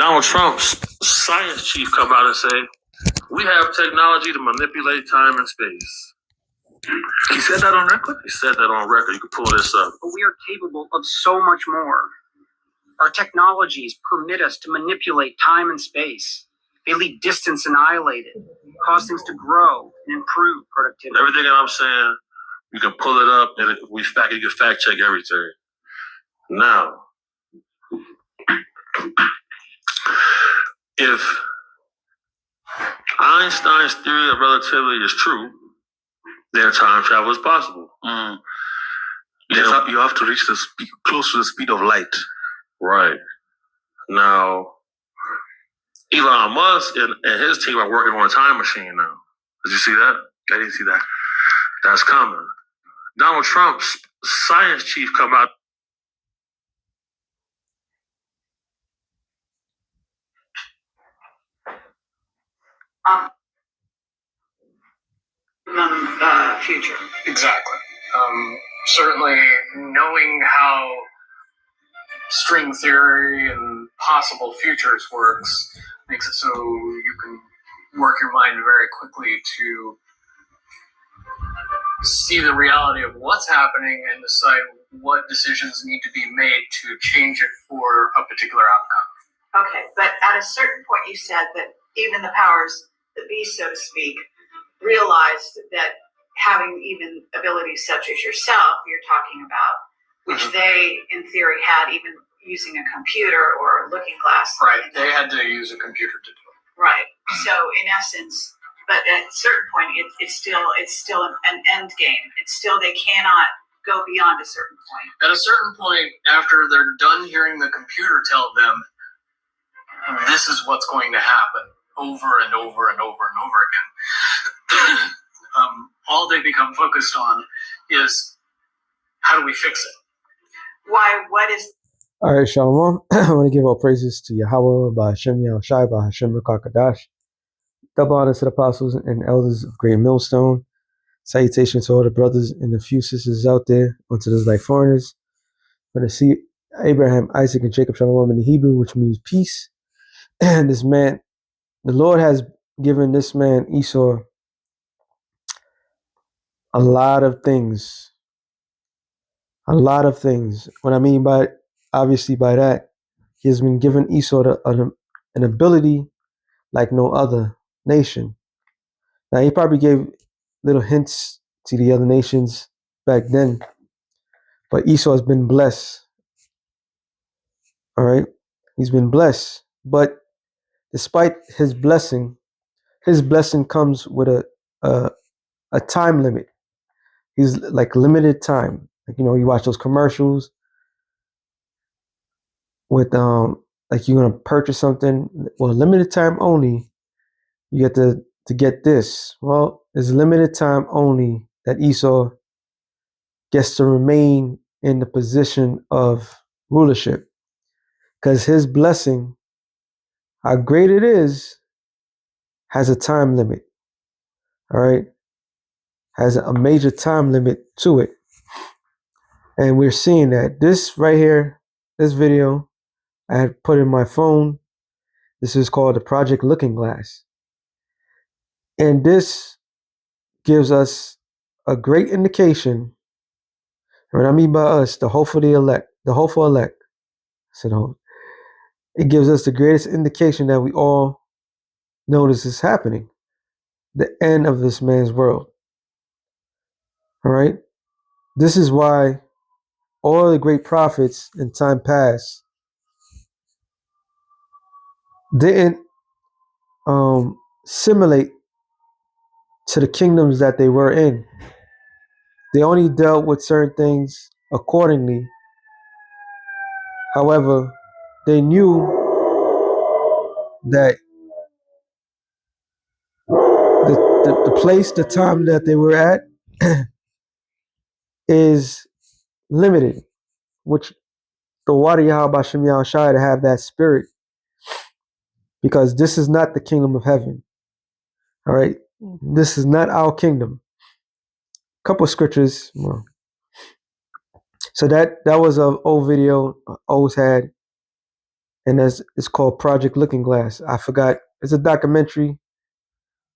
Donald Trump's science chief come out and say, we have technology to manipulate time and space. He said that on record? He said that on record. You can pull this up. But we are capable of so much more. Our technologies permit us to manipulate time and space. They leave distance annihilated, cause things to grow and improve productivity. Everything that I'm saying, you can pull it up and you can fact check everything. Now, if Einstein's theory of relativity is true, then time travel is possible. You have to reach close to the speed of light. Right. Now, Elon Musk and his team are working on a time machine now. Did you see that? I didn't see that. That's coming. Donald Trump's science chief come out. Future. Exactly. Certainly knowing how string theory and possible futures works makes it so you can work your mind very quickly to see the reality of what's happening and decide what decisions need to be made to change it for a particular outcome. Okay, but at a certain point you said that even the powers that be, so to speak, realized that having even abilities such as yourself, you're talking about, which they, in theory, had even using a computer or a looking glass. Right, they had to use a computer to do it. Right, so in essence, but at a certain point, it's still an end game. It's still, they cannot go beyond a certain point. At a certain point, after they're done hearing the computer tell them, this is what's going to happen over and over and over and over again, all they become focused on is how do we fix it? Why? What is? All right, Shalom. I want to give all praises to Yahweh, by Hashem Yahushai, by Hashem Rakakadash. Double honor to the apostles and elders of Great Millstone. Salutations to all the brothers and the few sisters out there, unto those like foreigners. I'm going to see Abraham, Isaac, and Jacob Shalom in the Hebrew, which means peace. And this man, the Lord has given this man Esau a lot of things. A lot of things. What I mean by, obviously by that, he has been given Esau an ability like no other nation. Now, he probably gave little hints to the other nations back then, but Esau has been blessed. All right? He's been blessed. But despite his blessing comes with a time limit. He's like limited time. Like, you watch those commercials with like you're gonna purchase something, well, limited time only. You get to get this. Well, it's limited time only that Esau gets to remain in the position of rulership, because his blessing, how great it is, has a time limit. All right, has a major time limit to it. And we're seeing that. This right here, this video, I had put in my phone. This is called the Project Looking Glass. And this gives us a great indication. What I mean by us, the hopeful elect. So it gives us the greatest indication that we all know this is happening. The end of this man's world. All right? This is why all the great prophets in time past didn't simulate to the kingdoms that they were in. They only dealt with certain things accordingly. However, they knew that the place, the time that they were at is limited, which the water Yahweh Shem Yahushai to have that spirit, because this is not the kingdom of heaven. All right, this is not our kingdom. Couple scriptures. Well, so that was an old video I always had. and it's called Project Looking Glass. I forgot. It's a documentary.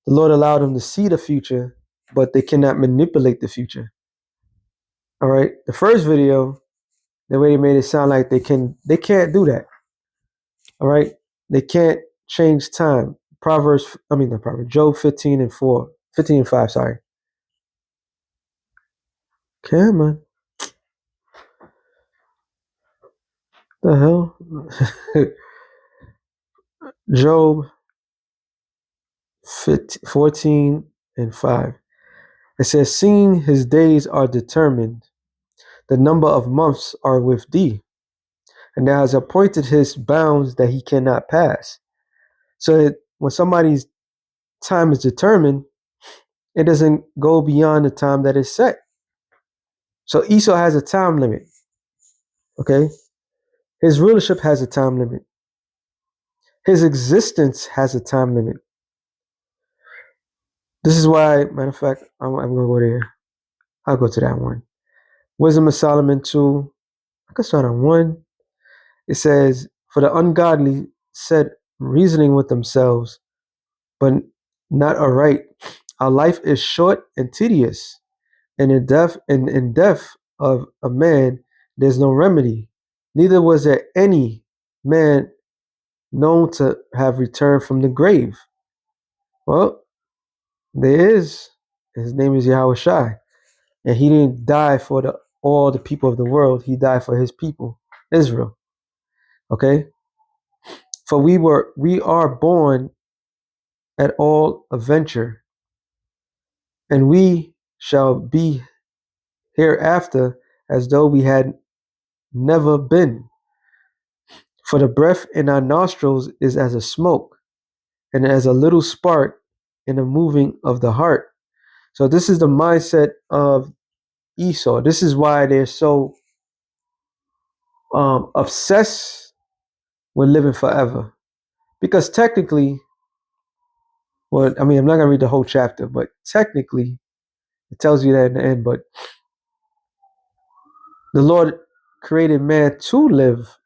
The Lord allowed them to see the future, but they cannot manipulate the future. All right. The first video, the way they made it sound like they can't do that. All right. They can't change time. Job 15 and 5, sorry. Come on. The hell? Job 14 and 5. It says, seeing his days are determined, the number of months are with thee, and thou hast appointed his bounds that he cannot pass. So when somebody's time is determined, it doesn't go beyond the time that is set. So Esau has a time limit. Okay? His rulership has a time limit. His existence has a time limit. This is why, matter of fact, I'm going to go there. I'll go to that one. Wisdom of Solomon 2. I can start on 1. It says, for the ungodly said, reasoning with themselves, but not aright. Our life is short and tedious, and in death of a man there's no remedy. Neither was there any man known to have returned from the grave. Well, there is. His name is Yahweh Shai. And he didn't die for all the people of the world. He died for his people, Israel. Okay? For we are born at all adventure, and we shall be hereafter as though we had never been. For the breath in our nostrils is as a smoke, and as a little spark in the moving of the heart. So this is the mindset of Esau. This is why they're so obsessed with living forever. Because technically, well, I mean, I'm not going to read the whole chapter, but technically, it tells you that in the end, but the Lord created man to live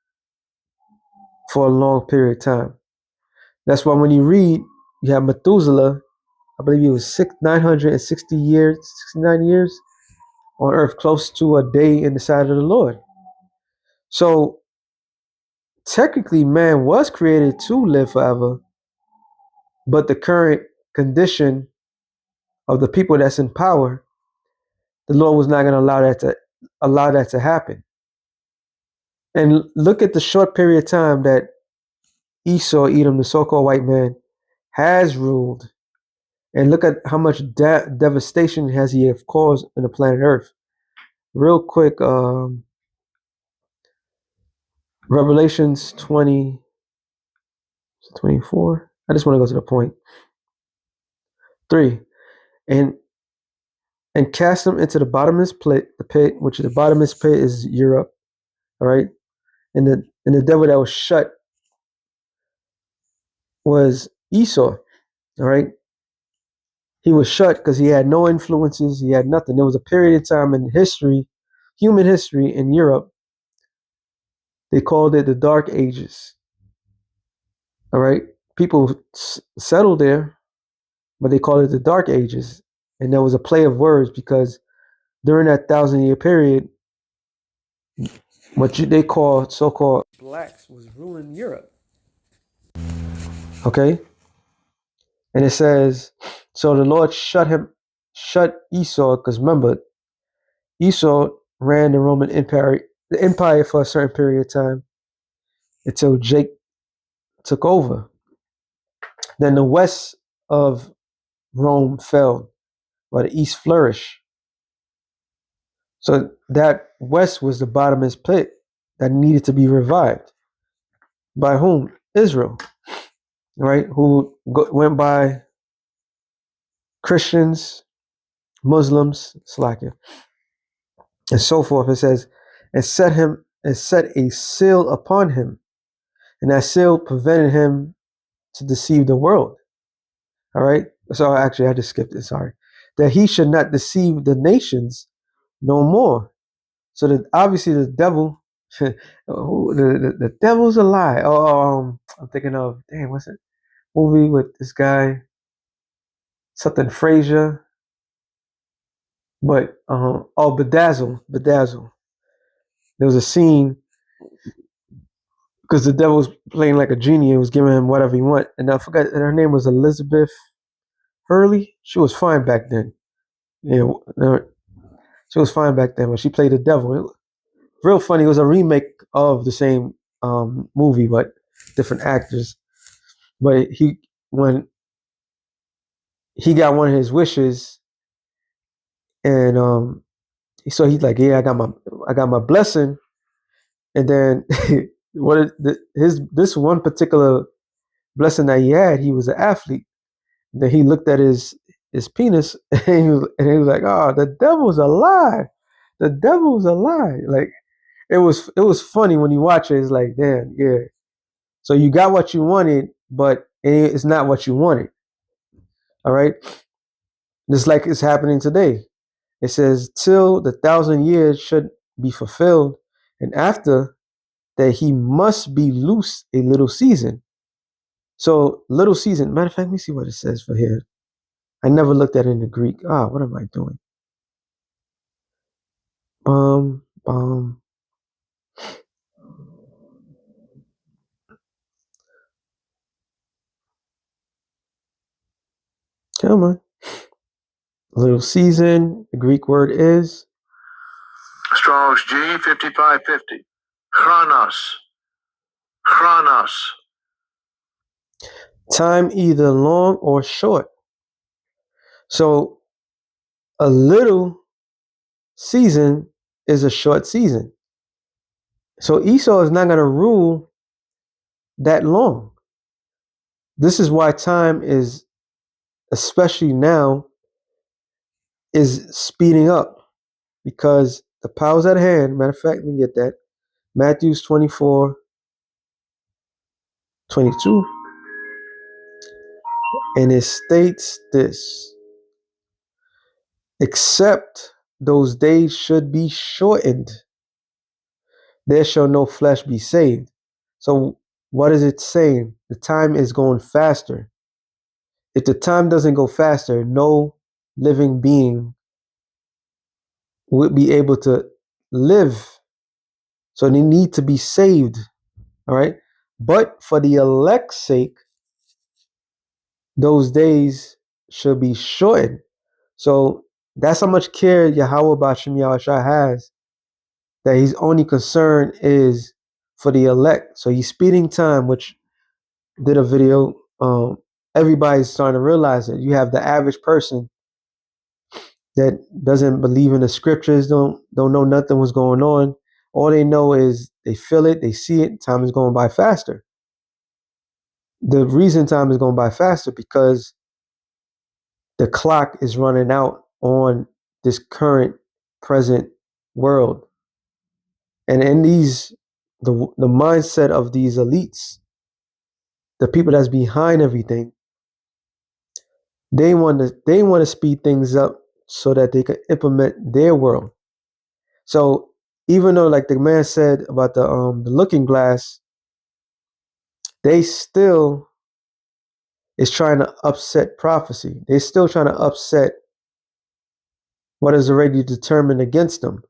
for a long period of time. That's why when you read, you have Methuselah, I believe he was 960 years, 69 years on earth, close to a day in the sight of the Lord. So technically, man was created to live forever, but the current condition of the people that's in power, the Lord was not going to allow that to happen. And look at the short period of time that Esau, Edom, the so-called white man, has ruled, and look at how much devastation has he have caused on the planet Earth. Real quick, Revelations 24. I just want to go to the point. 3. And cast them into the bottomless pit, which the bottomless pit is Europe. All right. And the devil that was shut was Esau. All right. He was shut because he had no influences. He had nothing. There was a period of time in history, human history in Europe. They called it the Dark Ages. All right. People settled there, but they called it the Dark Ages. And there was a play of words because during that 1,000-year period, what they call so-called blacks was ruling Europe. Okay. And it says, so the Lord shut Esau, because remember, Esau ran the Roman empire for a certain period of time until Jake took over. Then the west of Rome fell, while the east flourished. So that west was the bottomless pit that needed to be revived. By whom? Israel, right? Who went by Christians, Muslims, Slakia, and so forth. It says, and set a seal upon him, and that seal prevented him to deceive the world. All right. So actually, I just skipped it. Sorry. That he should not deceive the nations no more. So that obviously the devil The devil's a lie. Oh, I'm thinking of, damn, what's it? Movie with this guy, something Frazier, but Bedazzle. There was a scene because the devil was playing like a genie and was giving him whatever he want. And I forgot, and her name was Elizabeth Hurley. She was fine back then. Yeah, she was fine back then when she played the devil. Real funny. It was a remake of the same movie, but different actors. But when he got one of his wishes, and so he's like, yeah, I got my blessing. And then this one particular blessing that he was an athlete. Then he looked at his penis and he was like, oh, the devil's a lie. The devil's a lie. Like it was funny when you watch it. It's like, damn, yeah. So you got what you wanted, but it's not what you wanted. All right. Just like it's happening today. It says, till the 1,000 years should be fulfilled, and after that he must be loose a little season. So little season, matter of fact, let me see what it says for here. I never looked at it in the Greek. What am I doing? Um, um, Come on. Little season, the Greek word is Strong's G 5550. Chronos. Chronos. time, either long or short. So a little season is a short season. So Esau is not going to rule that long. This is why time is, especially now, is speeding up because the power's at hand. Matter of fact, let me get that. Matthew's 24:22. And it states this: except those days should be shortened, there shall no flesh be saved. So what is it saying? The time is going faster. If the time doesn't go faster, no living being would be able to live. So they need to be saved. All right. But for the elect's sake, those days should be shortened. So that's how much care Yahweh Bashim Yahushua has, that his only concern is for the elect. So he's speeding time, which did a video. Everybody's starting to realize that you have the average person that doesn't believe in the scriptures, don't know nothing what's going on. All they know is they feel it, they see it, time is going by faster. The reason time is going by faster because the clock is running out on this current present world. And in the mindset of these elites, the people that's behind everything, they want to speed things up so that they can implement their world. So even though, like the man said about the looking glass, they still is trying to upset prophecy. They're still trying to upset what is already determined against them.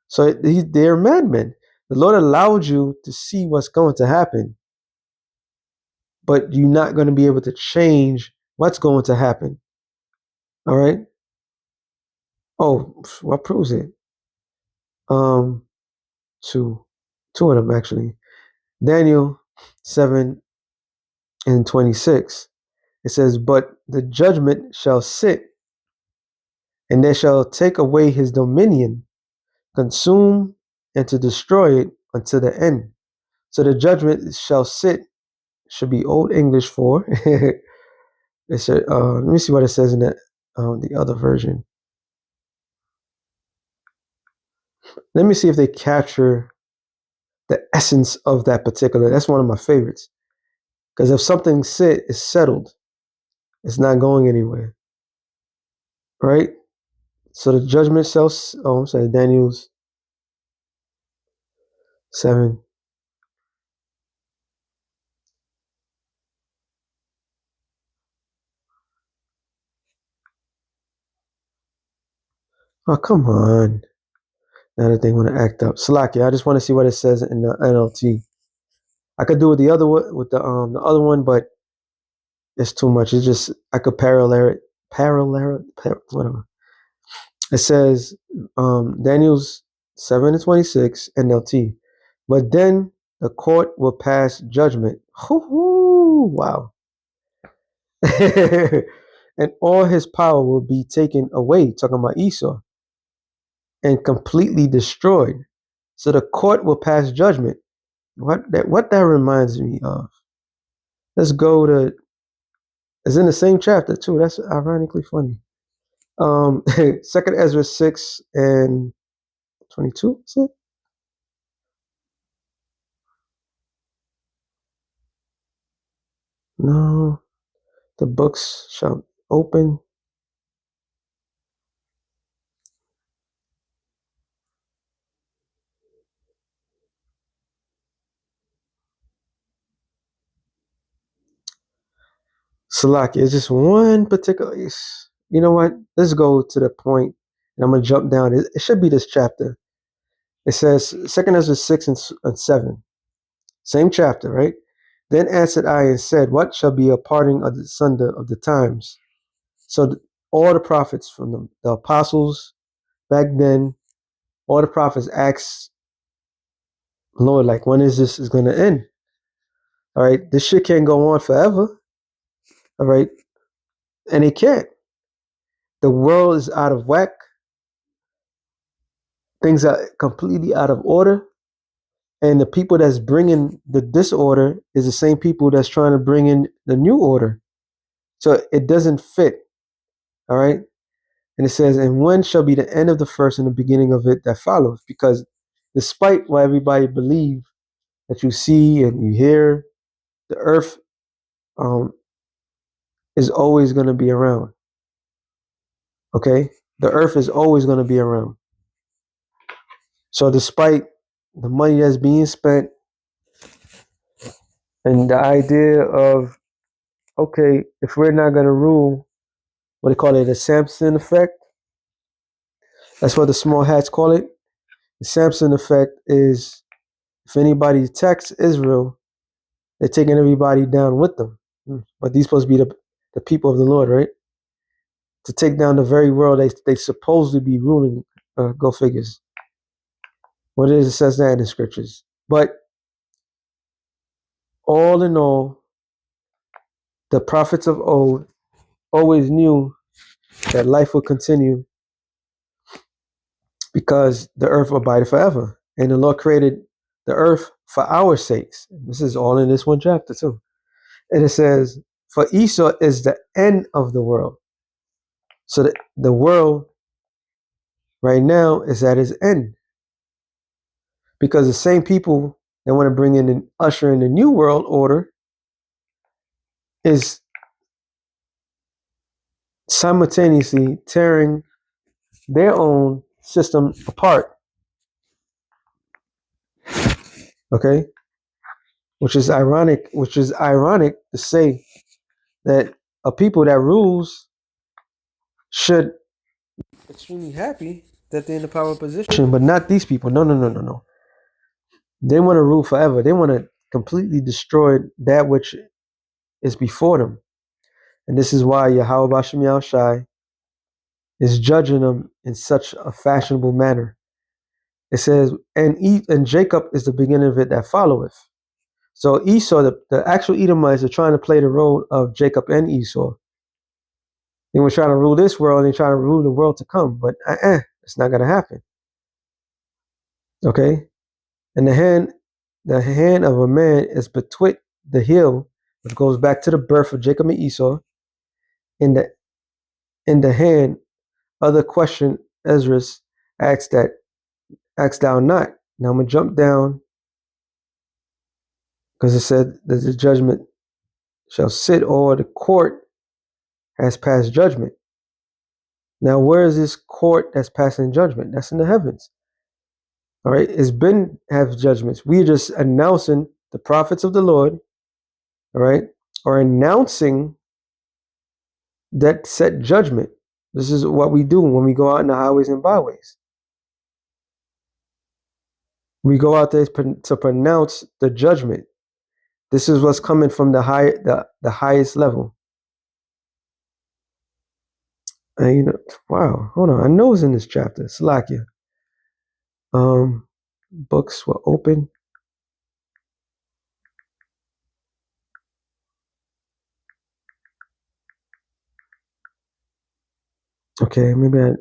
So they're madmen. The Lord allowed you to see what's going to happen, but you're not going to be able to change what's going to happen. All right. Oh, what proves it? Two of them actually. Daniel 7:26. It says, "But the judgment shall sit, and they shall take away his dominion, consume and to destroy it unto the end." So the judgment shall sit should be Old English for. It said, let me see what it says in the other version. Let me see if they capture the essence of that particular. That's one of my favorites. Because if something is settled, it's not going anywhere. Right? So the judgment shall, I'm sorry, Daniel's 7. Oh, come on. Now that they want to act up. Salaki, I just want to see what it says in the NLT. I could do it the other one with the other one, but it's too much. It's just I could whatever. It says Daniel's 7:26 NLT. But then the court will pass judgment. Wow. And all his power will be taken away, talking about Esau, and completely destroyed. So the court will pass judgment. What that reminds me of. Let's go to, it's in the same chapter too. That's ironically funny. Second Ezra 6:22. Is it? No, the books shall open. Salaki, it's just one particular. You know what? Let's go to the point, and I'm gonna jump down. It should be this chapter. It says Second Ezra 6:7, same chapter, right? Then answered I and said, "What shall be a parting of the sunder of the times?" So all the prophets from the apostles back then, all the prophets asked Lord, like, when is this is going to end? All right, this shit can't go on forever. All right, and it can't. The world is out of whack. Things are completely out of order. And the people that's bringing the disorder is the same people that's trying to bring in the new order. So it doesn't fit. All right. And it says, and when shall be the end of the first and the beginning of it that follows? Because despite what everybody believes that you see and you hear, the earth is always going to be around. Okay? The earth is always going to be around. So despite the money that's being spent and the idea of, okay, if we're not going to rule, what they call it, the Samson effect. That's what the small hats call it. The Samson effect is if anybody attacks Israel, they're taking everybody down with them. But these supposed to be the people of the Lord, right? To take down the very world they supposed to be ruling. Go figures. What it says that in the scriptures. But all in all, the prophets of old always knew that life would continue because the earth abided forever. And the Lord created the earth for our sakes. This is all in this one chapter too. And it says, for Esau is the end of the world. So the world right now is at its end. Because the same people that want to bring in and usher in the new world order is simultaneously tearing their own system apart. Okay? Which is ironic to say that a people that rules should be extremely happy that they're in the power position, but not these people. No. They want to rule forever. They want to completely destroy that which is before them. And this is why Yahweh Bashem Yahushai is judging them in such a fashionable manner. It says, and Jacob is the beginning of it that followeth. So Esau, the actual Edomites are trying to play the role of Jacob and Esau. They were trying to rule this world and they try to rule the world to come. But it's not going to happen. Okay? And the hand of a man is betwixt the heel, which goes back to the birth of Jacob and Esau. In the hand, other question Ezra asks thou not. Now I'm gonna jump down because it said that the judgment shall sit, or the court has passed judgment. Now where is this court that's passing judgment? That's in the heavens. All right, it's been have judgments. We're just announcing the prophets of the Lord, all right, are announcing that set judgment. This is what we do when we go out in the highways and byways. We go out there to pronounce the judgment. This is what's coming from the highest level. And wow, hold on. I know it's in this chapter. Salakia. Books were open. Okay, maybe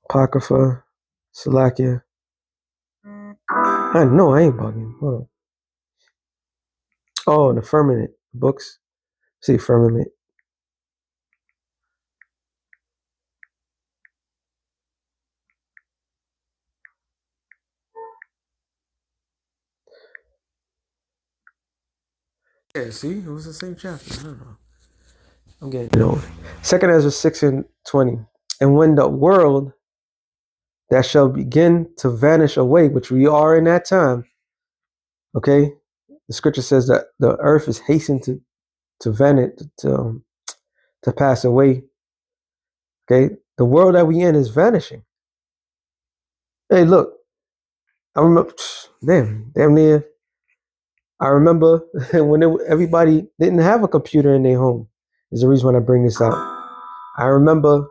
Apocrypha, Salakia. I know I ain't bugging. Hold on. Oh, the firmament books. See firmament. Yeah, see, it was the same chapter. I don't know. I'm getting old. Second Ezra 6:20. And when the world that shall begin to vanish away, which we are in that time, okay? The scripture says that the earth is hastened to vanish, to pass away. Okay, the world that we in is vanishing. Hey, look, I remember, damn near. I remember when everybody didn't have a computer in their home. Is the reason why I bring this out. I remember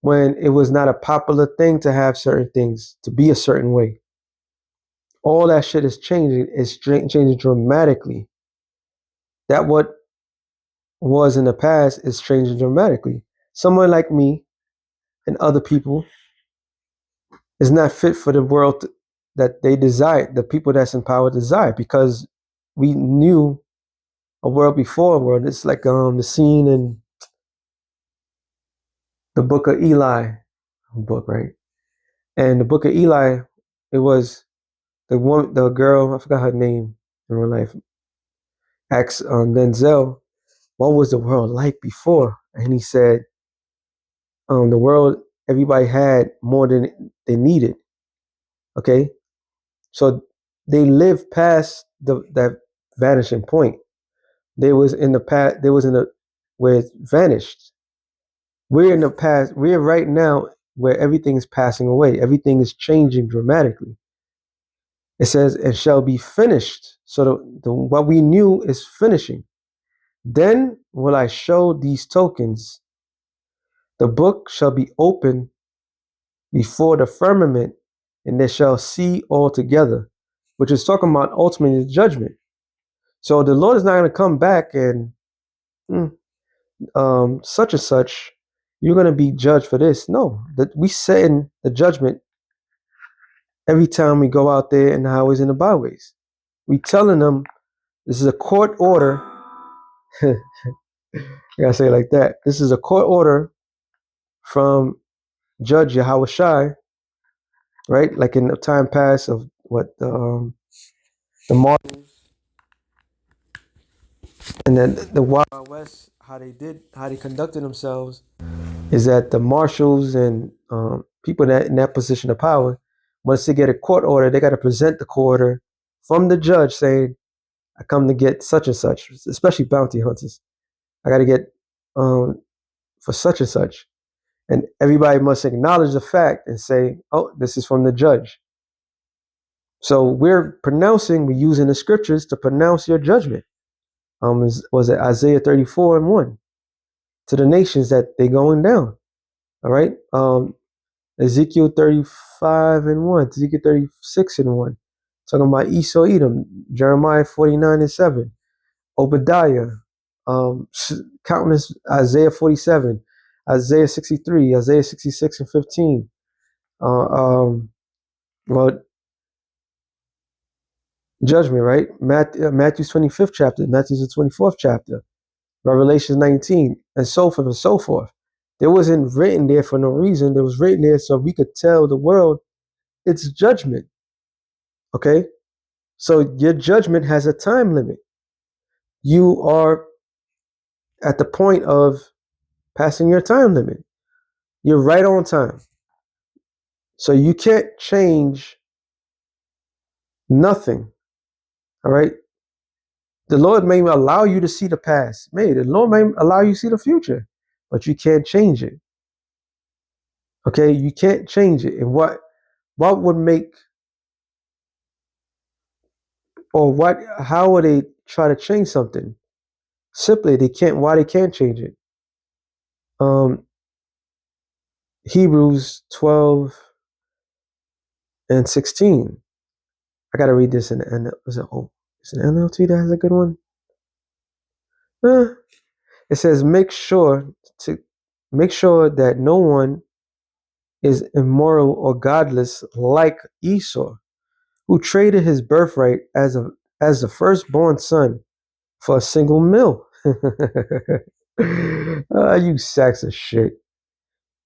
when it was not a popular thing to have certain things, to be a certain way. All that shit is changing. It's changing dramatically. That what was in the past is changing dramatically. Someone like me and other people is not fit for the world that they desire, the people that's in power desire, because we knew a world before a world. It's like the scene in the book of Eli, book, right? And the book of Eli, it was the girl, I forgot her name in real life, asked Denzel, what was the world like before? And he said, the world, everybody had more than they needed. Okay, so they lived past that vanishing point. They was in the past. They was in the where it vanished. We're in the past. We're right now where everything is passing away. Everything is changing dramatically. It says, "It shall be finished." So what we knew is finishing. Then will I show these tokens. The book shall be open before the firmament, and they shall see all together, which is talking about ultimately judgment. So the Lord is not going to come back and such and such, you're going to be judged for this. No, that we set in the judgment every time we go out there in the highways and the byways. We telling them this is a court order. I gotta say it like that. This is a court order from Judge Yahweh Shai, right? Like in the time past of what the Martins and then the Wild West, how they conducted themselves is that the marshals and people in that position of power, once they get a court order, they got to present the court order from the judge saying, I come to get such and such, especially bounty hunters. I got to get for such and such. And everybody must acknowledge the fact and say, oh, this is from the judge. So we're using the scriptures to pronounce your judgment. Was it Isaiah 34:1 to the nations that they going down? All right. Ezekiel 35:1, Ezekiel 36:1, talking about Esau, Edom, Jeremiah 49:7, Obadiah, countless Isaiah 47, Isaiah 63, Isaiah 66:15. Well, judgment, right? Matthew's 25th chapter, Matthew's the 24th chapter, Revelation 19, and so forth and so forth. There wasn't written there for no reason. It was written there so we could tell the world it's judgment. Okay? So your judgment has a time limit. You are at the point of passing your time limit. You're right on time. So you can't change nothing. All right. The Lord may allow you to see the past. The Lord may allow you to see the future, but you can't change it. Okay, you can't change it. And what would make, or how would they try to change something? Simply, they can't. Why they can't change it? Hebrews 12 and 16. I gotta read this in the is it NLT that has a good one? It says, make sure that no one is immoral or godless like Esau, who traded his birthright as the firstborn son for a single meal. You sacks of shit.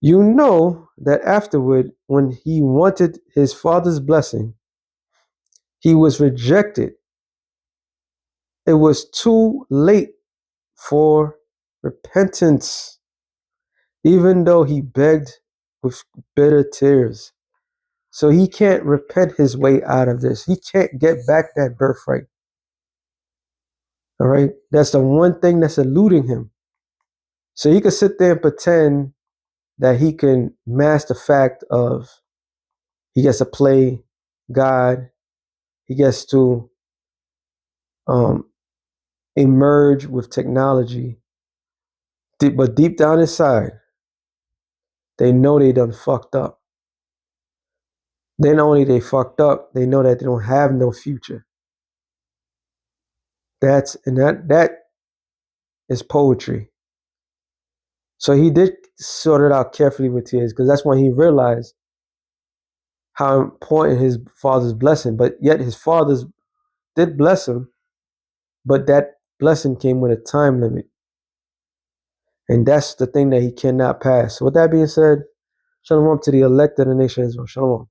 You know that afterward, when he wanted his father's blessing, he was rejected. It was too late for repentance, even though he begged with bitter tears. So he can't repent his way out of this. He can't get back that birthright. All right. That's the one thing that's eluding him. So he can sit there and pretend that he can mask the fact of he gets to play God. He gets to emerge with technology. But deep down inside, they know they done fucked up. Then only they fucked up, they know that they don't have no future. That is poetry. So he did sort it out carefully with tears, because that's when he realized how important his father's blessing. But yet his fathers did bless him, but that blessing came with a time limit. And that's the thing that he cannot pass. So with that being said, shalom to the elect of the nation of Israel. Shalom.